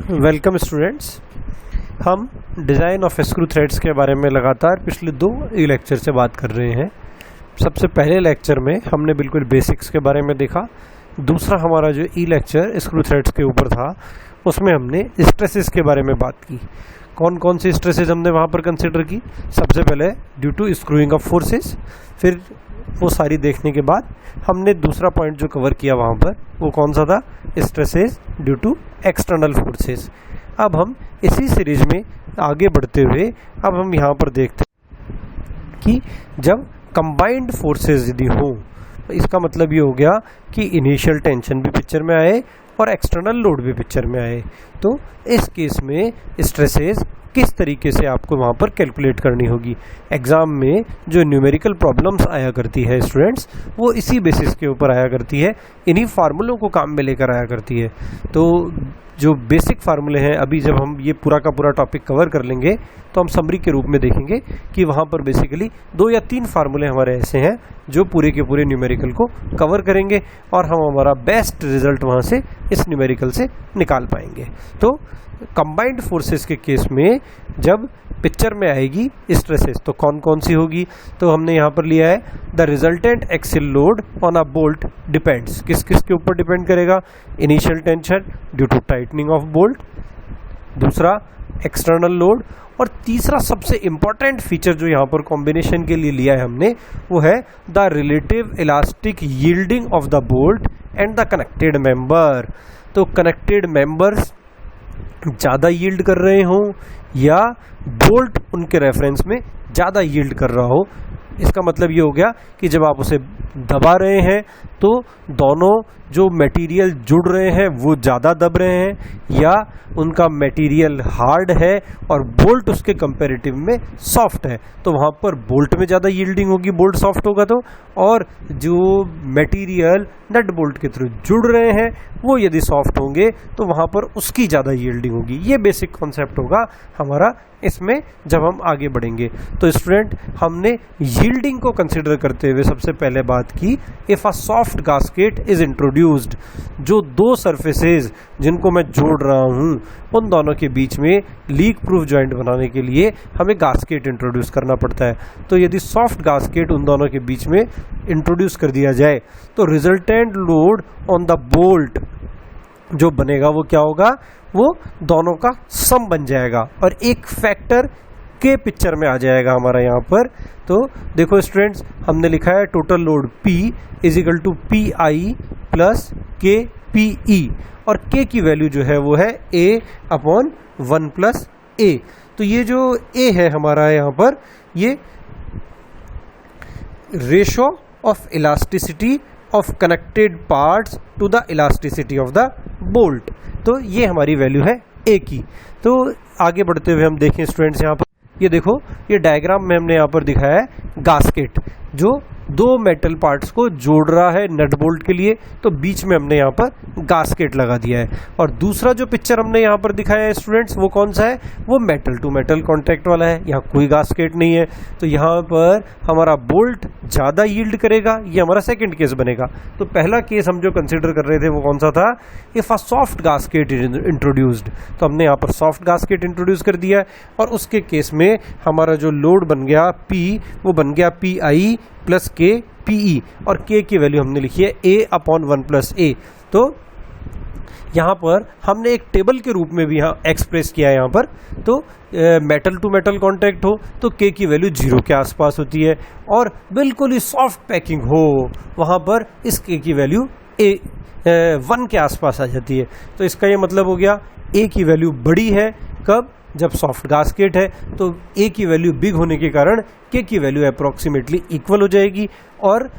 Welcome students. हम design of screw threads के बारे में लगातार पिछले 2 लेक्चर से बात कर रहे हैं। सबसे पहले लेक्चर में हमने बिल्कुल बेसिक्स के बारे में देखा। दूसरा हमारा जो लेक्चर स्क्रू थ्रेड्स के ऊपर था उसमें हमने स्ट्रेसेस के बारे में बात की। कौन कौन सी स्ट्रेसेस हमने वहाँ पर कंसिडर की। सबसे पहले due to screwing of forces, फिर वो सारी देखने के बाद हमने दूसरा पॉइंट जो कवर किया वहाँ पर वो कौन सा था, stresses due to external forces. अब हम इसी सीरीज में आगे बढ़ते हुए अब हम यहाँ पर देखते हैं कि जब कंबाइंड फोर्सेस यदि हो तो इसका मतलब ये हो गया कि इनिशियल टेंशन भी पिक्चर में आए और एक्सटर्नल लोड भी पिक्चर में आए। तो इस केस में स्ट्रेसेस किस तरीके से आपको वहाँ पर कैलकुलेट करनी होगी। एग्ज़ाम में जो न्यूमेरिकल प्रॉब्लम्स आया करती है स्टूडेंट्स, वो इसी बेसिस के ऊपर आया करती है, इन्हीं फार्मूलों को काम में लेकर आया करती है। तो जो बेसिक फार्मूले हैं, अभी जब हम ये पूरा का पूरा टॉपिक कवर कर लेंगे तो हम समरी के रूप में देखेंगे कि वहाँ पर बेसिकली 2 या 3 फार्मूले हमारे ऐसे हैं जो पूरे के पूरे न्यूमेरिकल को कवर करेंगे और हम हमारा बेस्ट रिजल्ट वहाँ से इस न्यूमेरिकल से निकाल पाएंगे। तो कंबाइंड फोर्सेस के केस में जब पिक्चर में आएगी स्ट्रेसेस तो कौन कौन सी होगी, तो हमने यहाँ पर लिया है the resultant axial load on a bolt depends. किस किस के ऊपर डिपेंड करेगा, initial tension due to tightening of bolt, दूसरा एक्सटर्नल लोड, और तीसरा सबसे इंपॉर्टेंट फीचर जो यहाँ पर कॉम्बिनेशन के लिए लिया है हमने वो है the relative elastic yielding of the bolt and the connected member. तो कनेक्टेड मेंबर्स ज़्यादा यील्ड कर रहे हों या बोल्ट उनके रेफरेंस में ज़्यादा यील्ड कर रहा हो, इसका मतलब ये हो गया कि जब आप उसे दबा रहे हैं तो दोनों जो मटेरियल जुड़ रहे हैं वो ज़्यादा दब रहे हैं या उनका मटेरियल हार्ड है और बोल्ट उसके कंपैरेटिव में सॉफ्ट है, तो वहाँ पर बोल्ट में ज़्यादा यील्डिंग होगी, बोल्ट सॉफ्ट होगा तो, और जो मटेरियल नट बोल्ट के थ्रू जुड़ रहे हैं वो यदि सॉफ्ट होंगे तो वहाँ पर उसकी ज़्यादा यील्डिंग होगी। ये बेसिक कॉन्सेप्ट होगा हमारा इसमें जब हम आगे बढ़ेंगे। तो स्टूडेंट, हमने यील्डिंग को कंसिडर करते हुए सबसे पहले बात की if a soft gasket is introduced, जो 2 सरफेसेस जिनको मैं जोड़ रहा हूं उन दोनों के बीच में लीक प्रूफ जॉइंट बनाने के लिए हमें गास्केट इंट्रोड्यूस करना पड़ता है। तो यदि सॉफ्ट गास्केट उन दोनों के बीच में इंट्रोड्यूस कर दिया जाए तो resultant load on the bolt जो बनेगा वो क्या होगा, वो दोनों का सम बन जाएगा और एक फैक्टर के पिक्चर में आ जाएगा हमारा यहाँ पर। तो देखो स्टूडेंट्स, हमने लिखा है total load P is equal to PI plus KPE, और K की वैल्यू जो है वो है A/1 प्लस A। तो ये जो A है हमारा यहाँ पर, ये ratio of elasticity of connected parts to the elasticity of the bolt, तो ये हमारी वैल्यू है A की। तो आगे बढ़ते हुए हम देखें स्टूडेंट्स, यहाँ पर ये देखो, ये डायग्राम में हमने यहाँ पर दिखाया है गास्केट जो 2 मेटल पार्ट्स को जोड़ रहा है नट बोल्ट के लिए, तो बीच में हमने यहाँ पर गास्केट लगा दिया है। और दूसरा जो पिक्चर हमने यहाँ पर दिखाया है स्टूडेंट्स वो कौन सा है, वो मेटल टू मेटल कॉन्टैक्ट वाला है, यहाँ कोई गास्केट नहीं है। तो यहाँ पर हमारा बोल्ट ज़्यादा यील्ड करेगा, ये हमारा सेकंड केस बनेगा। तो पहला केस हम जो कंसिडर कर रहे थे वो कौन सा था, if a soft gasket is introduced, तो हमने यहाँ पर सॉफ्ट गास्केट इंट्रोड्यूस कर दिया है और उसके केस में हमारा जो लोड बन गया P वो बन गया PI प्लस KPE, और K की वैल्यू हमने लिखी है A/1 प्लस A। तो यहाँ पर हमने एक टेबल के रूप में भी यहाँ एक्सप्रेस किया है यहाँ पर। तो मेटल टू मेटल कांटेक्ट हो तो K की वैल्यू 0 के आसपास होती है, और बिल्कुल ही सॉफ्ट पैकिंग हो वहाँ पर इस K की वैल्यू 1 के आसपास आ जाती है। तो इसका ये मतलब हो गया A की वैल्यू बड़ी है कब, जब सॉफ्ट गास्केट है, तो A की वैल्यू बिग होने के कारण K की वैल्यू अप्रोक्सीमेटली इक्वल हो जाएगी, और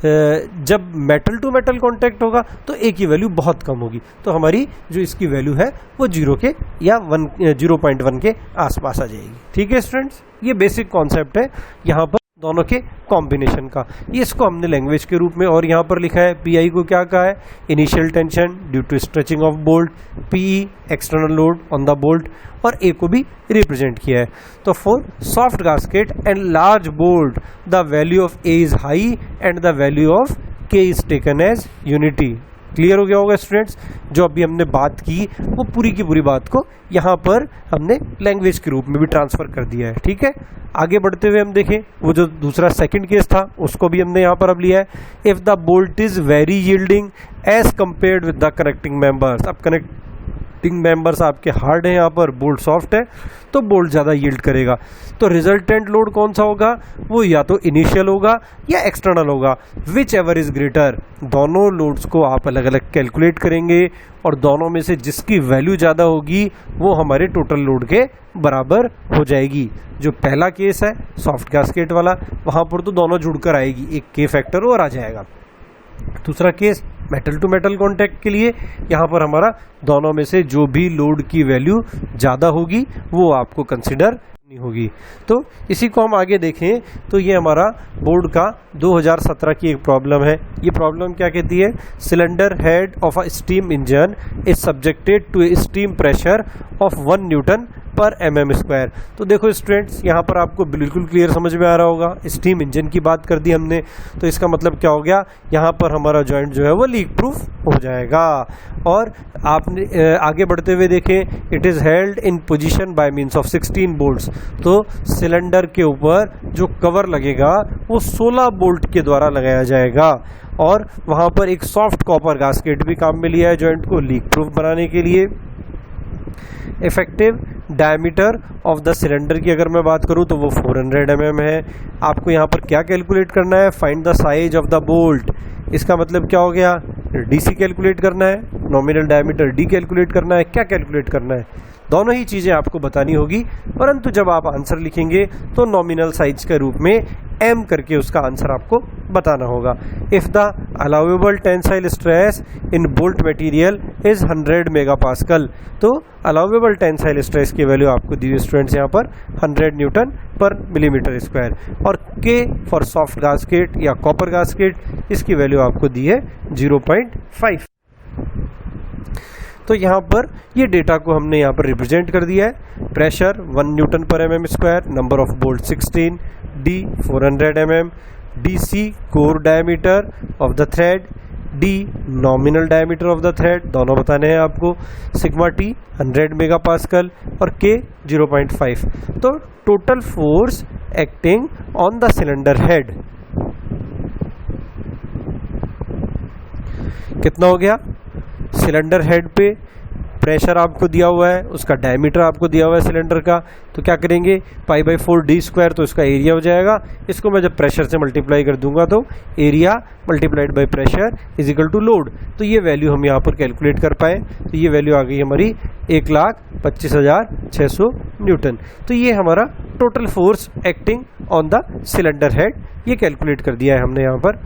जब मेटल टू मेटल कांटेक्ट होगा तो A की वैल्यू बहुत कम होगी, तो हमारी जो इसकी वैल्यू है वो 0 के या 0.1 के आसपास आ जाएगी। ठीक है स्टूडेंट्स, ये बेसिक कॉन्सेप्ट है यहाँ पर दोनों के कॉम्बिनेशन का। ये इसको हमने लैंग्वेज के रूप में और यहाँ पर लिखा है, PI को क्या कहा है, initial tension due to stretching of bolt, PE external load on the bolt, और A को भी रिप्रेजेंट किया है। तो for soft gasket and large bolt the value of A is high and the value of K is taken as unity. Clear हो गया होगा students? जो अभी हमने बात की वो पूरी की पूरी बात को यहाँ पर हमने लैंग्वेज के रूप में भी ट्रांसफर कर दिया है। ठीक है, आगे बढ़ते हुए हम देखें वो जो दूसरा सेकंड केस था उसको भी हमने यहाँ पर अब लिया है। If the bolt is very yielding as compared with the connecting members. अब कनेक्टिंग मेंबर्स आपके हार्ड है, यहाँ पर बोल्ट सॉफ्ट है, तो बोल्ट ज़्यादा यील्ड करेगा। तो रिजल्टेंट लोड कौन सा होगा? वो या तो इनिशियल होगा या एक्सटर्नल होगा, विच एवर इज ग्रेटर। दोनों लोड्स को आप अलग अलग कैलकुलेट करेंगे और दोनों में से जिसकी वैल्यू ज़्यादा होगी वो हमारे टोटल लोड के बराबर हो जाएगी। जो पहला केस है सॉफ्ट गैस्केट वाला, वहाँ पर तो दोनों जुड़कर आएगी, एक के फैक्टर और आ जाएगा। दूसरा case metal to metal contact के लिए, यहाँ पर हमारा दोनों में से जो भी लोड की वैल्यू ज़्यादा होगी वो आपको कंसिडर नहीं होगी। तो इसी को हम आगे देखें तो ये हमारा बोर्ड का 2017 की एक प्रॉब्लम है। ये प्रॉब्लम क्या कहती है? Cylinder head of a steam engine is subjected to a steam pressure of 1 newton per mm²। तो देखो स्टूडेंट्स, यहाँ पर आपको बिल्कुल क्लियर समझ में आ रहा होगा, स्टीम इंजन की बात कर दी हमने, तो इसका मतलब क्या हो गया? यहाँ पर हमारा जॉइंट जो है वो लीक प्रूफ हो जाएगा। और आपने आगे बढ़ते हुए देखें, it is held in position by means of 16 bolts. तो सिलेंडर के ऊपर जो कवर लगेगा वो 16 बोल्ट के द्वारा लगाया जाएगा। और वहाँ पर एक सॉफ्ट कॉपर गास्केट भी काम में लिया है जॉइंट को लीक प्रूफ बनाने के लिए। Effective diameter of the cylinder की अगर मैं बात करूं तो वो 400 mm है। आपको यहाँ पर क्या कैलकुलेट करना है? Find the size of the bolt. इसका मतलब क्या हो गया? डीसी कैलकुलेट करना है, नॉमिनल डायमीटर डी कैलकुलेट करना है, क्या कैलकुलेट करना है? दोनों ही चीज़ें आपको बतानी होगी, परंतु जब आप आंसर लिखेंगे तो नॉमिनल साइज के रूप में एम करके उसका आंसर आपको बताना होगा। If the allowable tensile stress in bolt material is 100 megapascal. तो अलाउेबल टेंसाइल स्ट्रेस की वैल्यू आपको दी हुई स्टूडेंट्स यहाँ पर 100 न्यूटन पर मिलीमीटर स्क्वायर। और के फॉर सॉफ्ट गास्केट या कॉपर गास्केट, इसकी वैल्यू आपको दी है 0.5। तो यहाँ पर ये डेटा को हमने यहाँ पर रिप्रेजेंट कर दिया है। Pressure 1 newton per mm², number of bolt 16, D 400 mm, DC core diameter of the thread, D nominal diameter of the thread, दोनों बताने हैं आपको, सिग्मा टी 100 मेगापास्कल और के 0.5। तो total force acting on the cylinder head कितना हो गया? सिलेंडर हेड पे प्रेशर आपको दिया हुआ है, उसका डायमीटर आपको दिया हुआ है सिलेंडर का, तो क्या करेंगे? π/4d², तो इसका एरिया हो जाएगा। इसको मैं जब प्रेशर से मल्टीप्लाई कर दूंगा तो area multiplied by pressure is equal to load. तो ये वैल्यू हम यहाँ पर कैलकुलेट कर पाए, तो ये वैल्यू आ गई हमारी 1,25,600 न्यूटन। तो ये हमारा total force acting on the cylinder head, ये कैलकुलेट कर दिया है हमने यहाँ पर।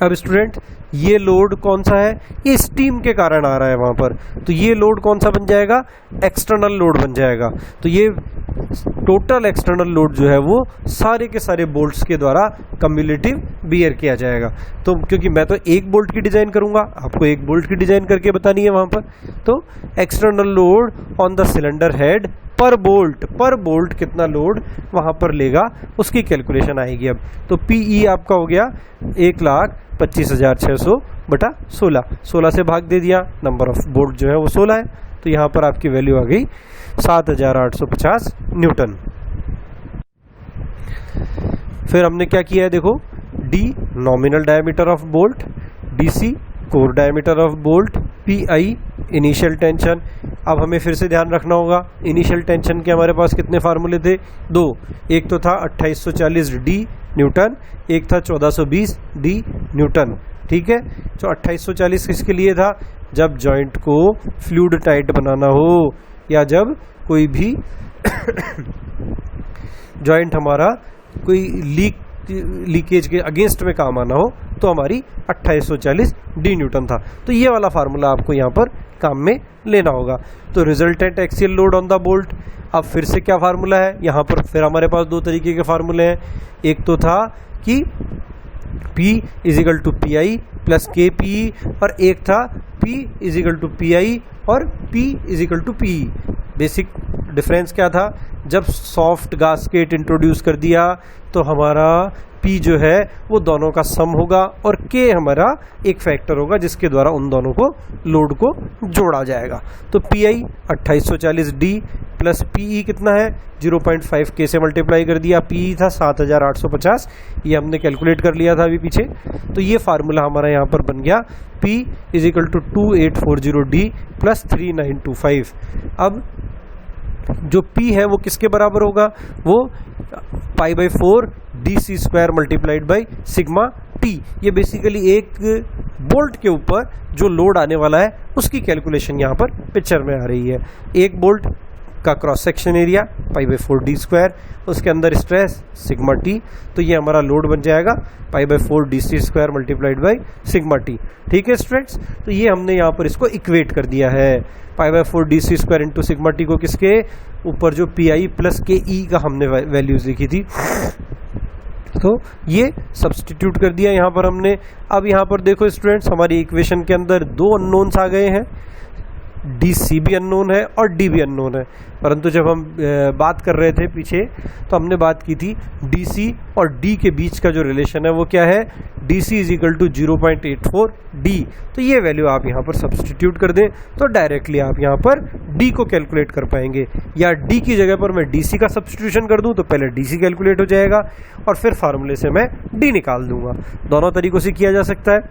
अब स्टूडेंट, ये लोड कौन सा है? ये स्टीम के कारण आ रहा है वहाँ पर, तो ये लोड कौन सा बन जाएगा? एक्सटर्नल लोड बन जाएगा। तो ये टोटल एक्सटर्नल लोड जो है वो सारे के सारे बोल्ट्स के द्वारा कम्युलेटिव बियर किया जाएगा। तो क्योंकि मैं तो एक बोल्ट की डिज़ाइन करूँगा, आपको एक बोल्ट की डिज़ाइन करके बतानी है वहाँ पर, तो external load on the cylinder head पर बोल्ट कितना लोड वहाँ पर लेगा उसकी कैलकुलेशन आएगी। अब तो पीई आपका हो गया 1,25,600 बटा 16 से भाग दे दिया, नंबर ऑफ बोल्ट जो है वो 16 है, तो यहाँ पर आपकी वैल्यू आ गई 7,850 न्यूटन। फिर हमने क्या किया है देखो, D nominal diameter of bolt, DC core diameter of bolt, pi initial tension. अब हमें फिर से ध्यान रखना होगा, इनिशियल टेंशन के हमारे पास कितने फार्मूले थे? 2। एक तो था 2840 डी न्यूटन, एक था 1420 डी न्यूटन। ठीक है, तो 2840 किसके लिए था? जब जॉइंट को फ्लूइड टाइट बनाना हो या जब कोई भी जॉइंट हमारा कोई लीकेज के अगेंस्ट में काम आना हो, तो हमारी 2840 डी न्यूटन था। तो ये वाला फार्मूला आपको यहाँ पर काम में लेना होगा। तो resultant axial load on the bolt, अब फिर से क्या फार्मूला है यहाँ पर? फिर हमारे पास 2 तरीके के फार्मूले हैं। एक तो था कि P = PI + KPE, और एक था P = PI और P = PE। बेसिक डिफरेंस क्या था? जब सॉफ्ट गास्केट इंट्रोड्यूस कर दिया तो हमारा P जो है वो दोनों का सम होगा और K हमारा एक फैक्टर होगा जिसके द्वारा उन दोनों को लोड को जोड़ा जाएगा। तो PI 2840D प्लस PE कितना है 0.5 K से मल्टीप्लाई कर दिया, PE था 7850, ये हमने कैलकुलेट कर लिया था अभी पीछे। तो ये फार्मूला हमारा यहाँ पर बन गया P is equal to 2840D plus 3925। अब जो P है वो किसके बराबर होगा, वो π/4 DC square multiplied by sigma T। ये बेसिकली एक बोल्ट के ऊपर जो लोड आने वाला है उसकी कैलकुलेशन यहाँ पर पिक्चर में आ रही है। एक बोल्ट का cross section area π/4 D square, उसके अंदर स्ट्रेस सिग्मा T, तो ये हमारा लोड बन जाएगा π/4 DC square multiplied by sigma T। ठीक है स्टूडेंट्स, तो ये हमने यहाँ पर इसको इक्वेट कर दिया है। π/4 DC square into sigma T को किसके ऊपर जो PI प्लस KE का हमने वैल्यूज लिखी थी, तो ये सब्स्टिट्यूट कर दिया यहाँ पर हमने। अब यहाँ पर देखो स्टूडेंट्स, हमारी इक्वेशन के अंदर दो अननोन्स आ गए हैं, DC भी अननोन है और D भी अननोन है। परंतु जब हम बात कर रहे थे पीछे तो हमने बात की थी DC और D के बीच का जो रिलेशन है वो क्या है, DC is equal to 0.84 D। तो ये वैल्यू आप यहाँ पर सब्स्टिट्यूट कर दें तो डायरेक्टली आप यहाँ पर D को कैलकुलेट कर पाएंगे, या D की जगह पर मैं DC का सब्स्टिट्यूशन कर दूँ तो पहले DC कैलकुलेट हो जाएगा और फिर फार्मूले से मैं D निकाल दूंगा। दोनों तरीक़ों से किया जा सकता है।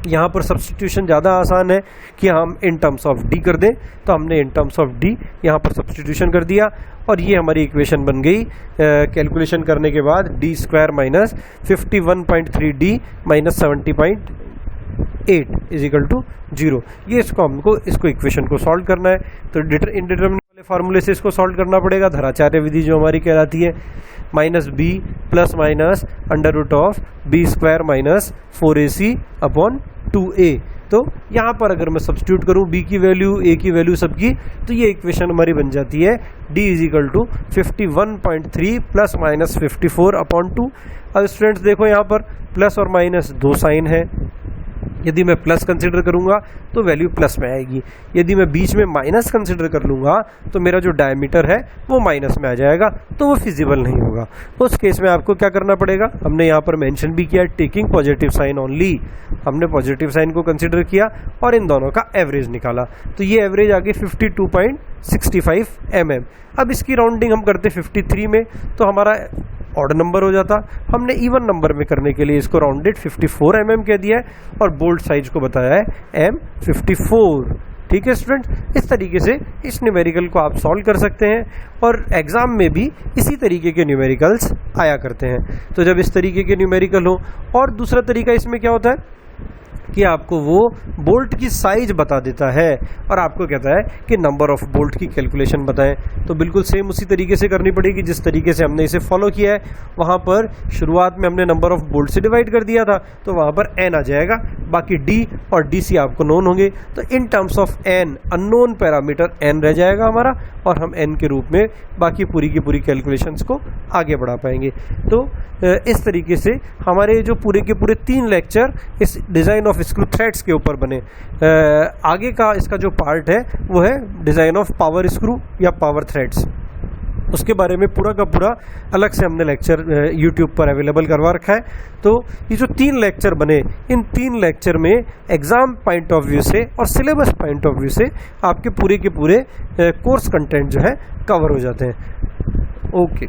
यहाँ पर सब्स्टिट्यूशन ज़्यादा आसान है कि हम इन टर्म्स ऑफ D कर दें, तो हमने इन टर्म्स ऑफ D यहाँ पर सब्स्टिट्यूशन कर दिया और ये हमारी इक्वेशन बन गई कैलकुलेशन करने के बाद D square minus 51.3D minus 70.8 is equal to 0। ये इसको इक्वेशन को सॉल्व करना है, तो इंडिटरमिनेट वाले फार्मूले से इसको सॉल्व करना पड़ेगा। धराचार्य विधि जो हमारी कहलाती है minus B plus minus under root of B square minus 4AC upon 2A। तो यहाँ पर अगर मैं सब्स्टिट्यूट करूँ B की वैल्यू A की वैल्यू सबकी, तो ये इक्वेशन हमारी बन जाती है D is equal to 51.3 plus minus 54 upon 2। अब स्टूडेंट्स देखो यहाँ पर प्लस और माइनस दो साइन है, यदि मैं प्लस कंसिडर करूंगा तो वैल्यू प्लस में आएगी, यदि मैं बीच में माइनस कंसिडर कर लूंगा तो मेरा जो डायमीटर है वो माइनस में आ जाएगा, तो वो फिजिबल नहीं होगा। उस केस में आपको क्या करना पड़ेगा, हमने यहाँ पर मेंशन भी किया टेकिंग पॉजिटिव साइन ओनली। हमने पॉजिटिव साइन को कंसिडर किया और इन दोनों का एवरेज निकाला, तो ये एवरेज आ गई 52.65 mm। अब इसकी राउंडिंग हम करते 53 में तो हमारा ऑड नंबर हो जाता, हमने इवन नंबर में करने के लिए इसको राउंडेड 54 mm कह दिया है और बोल्ट साइज को बताया है M54। ठीक है स्टूडेंट, इस तरीके से इस न्यूमेरिकल को आप सॉल्व कर सकते हैं और एग्जाम में भी इसी तरीके के न्यूमेरिकल्स आया करते हैं। तो जब इस तरीके के न्यूमेरिकल हो, और दूसरा तरीका इसमें क्या होता है कि आपको वो बोल्ट की साइज बता देता है और आपको कहता है कि नंबर ऑफ बोल्ट की कैलकुलेशन बताएं, तो बिल्कुल सेम उसी तरीके से करनी पड़ेगी जिस तरीके से हमने इसे फॉलो किया है। वहाँ पर शुरुआत में हमने नंबर ऑफ बोल्ट से डिवाइड कर दिया था, तो वहाँ पर n आ जाएगा, बाकी D और DC आपको नोन होंगे, तो in terms of n unknown parameter n रह जाएगा हमारा और हम n के रूप में बाकी पूरी की पूरी कैलकुलेशंस को आगे बढ़ा पाएंगे। तो इस तरीके से हमारे जो पूरे के पूरे 3 लेक्चर इस डिज़ाइन ऑफ स्क्रू थ्रेड्स के ऊपर बने। आगे का इसका जो पार्ट है वो है डिज़ाइन ऑफ पावर स्क्रू या पावर थ्रेड्स, उसके बारे में पूरा का पूरा अलग से हमने लेक्चर YouTube पर अवेलेबल करवा रखा है। तो ये जो 3 लेक्चर बने, इन 3 लेक्चर में एग्ज़ाम पॉइंट ऑफ व्यू से और सिलेबस पॉइंट ऑफ व्यू से आपके पूरे के पूरे कोर्स कंटेंट जो है कवर हो जाते हैं। ओके।